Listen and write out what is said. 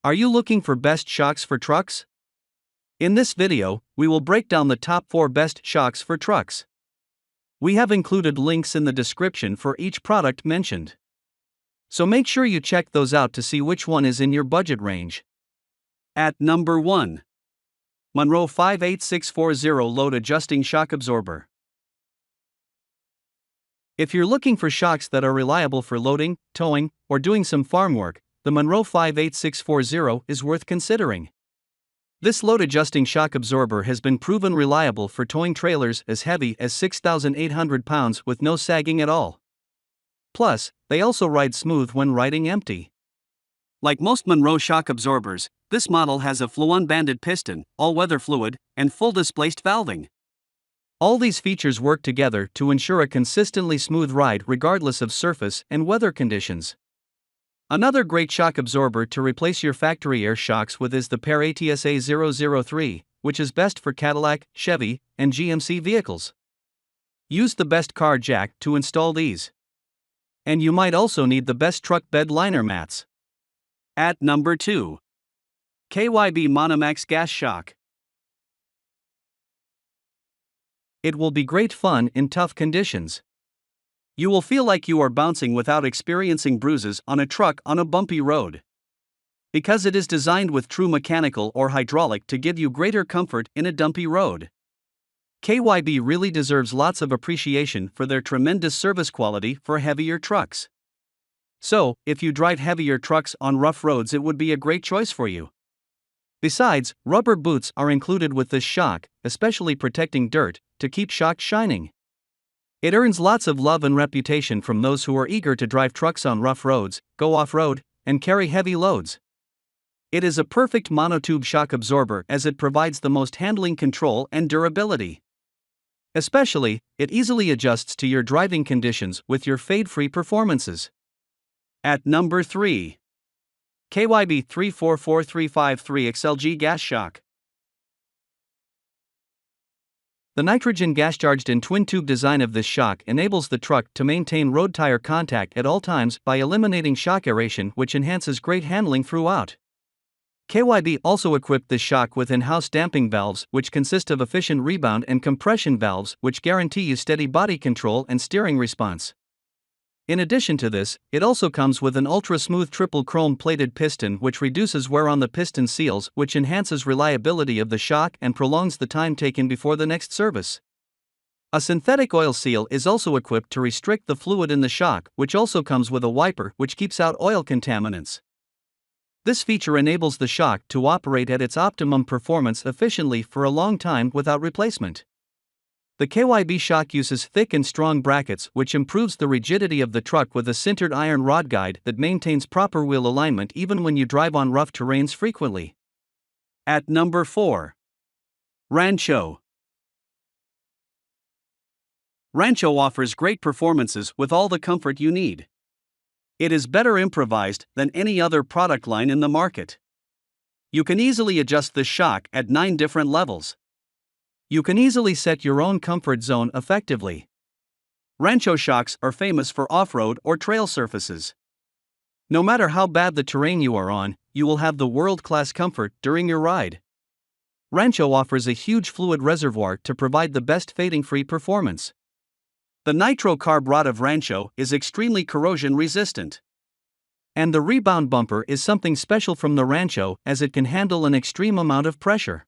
Are you looking for best shocks for trucks? In this video, we will break down the top 4 best shocks for trucks. We have included links in the description for each product mentioned. So make sure you check those out to see which one is in your budget range. At number 1. Monroe 58640 Load Adjusting Shock Absorber. If you're looking for shocks that are reliable for loading, towing, or doing some farm work, the Monroe 58640 is worth considering. This load adjusting shock absorber has been proven reliable for towing trailers as heavy as 6,800 pounds with no sagging at all. Plus, they also ride smooth when riding empty. Like most Monroe shock absorbers, this model has a flow-unbanded piston, all-weather fluid, and full displaced valving. All these features work together to ensure a consistently smooth ride regardless of surface and weather conditions. Another great shock absorber to replace your factory air shocks with is the Pear ATSA 003, which is best for Cadillac, Chevy, and GMC vehicles. Use the best car jack to install these. And you might also need the best truck bed liner mats. At number 2. KYB MonoMax Gas Shock. It will be great fun in tough conditions. You will feel like you are bouncing without experiencing bruises on a truck on a bumpy road. Because it is designed with true mechanical or hydraulic to give you greater comfort in a dumpy road. KYB really deserves lots of appreciation for their tremendous service quality for heavier trucks. So, if you drive heavier trucks on rough roads, it would be a great choice for you. Besides, rubber boots are included with this shock, especially protecting dirt, to keep shocks shining. It earns lots of love and reputation from those who are eager to drive trucks on rough roads, go off-road, and carry heavy loads. It is a perfect monotube shock absorber as it provides the most handling control and durability. Especially, it easily adjusts to your driving conditions with your fade-free performances. At number 3. KYB 344353 XLG Gas Shock. The nitrogen gas-charged and twin-tube design of this shock enables the truck to maintain road tire contact at all times by eliminating shock aeration, which enhances great handling throughout. KYB also equipped this shock with in-house damping valves, which consist of efficient rebound and compression valves, which guarantee you steady body control and steering response. In addition to this, it also comes with an ultra-smooth triple chrome-plated piston which reduces wear on the piston seals, which enhances reliability of the shock and prolongs the time taken before the next service. A synthetic oil seal is also equipped to restrict the fluid in the shock, which also comes with a wiper which keeps out oil contaminants. This feature enables the shock to operate at its optimum performance efficiently for a long time without replacement. The KYB shock uses thick and strong brackets, which improves the rigidity of the truck with a sintered iron rod guide that maintains proper wheel alignment even when you drive on rough terrains frequently. At number 4. Rancho. Rancho offers great performances with all the comfort you need. It is better improvised than any other product line in the market. You can easily adjust the shock at 9 different levels. You can easily set your own comfort zone effectively. Rancho shocks are famous for off-road or trail surfaces. No matter how bad the terrain you are on, you will have the world-class comfort during your ride. Rancho offers a huge fluid reservoir to provide the best fading-free performance. The nitro carb rod of Rancho is extremely corrosion resistant. And the rebound bumper is something special from the Rancho as it can handle an extreme amount of pressure.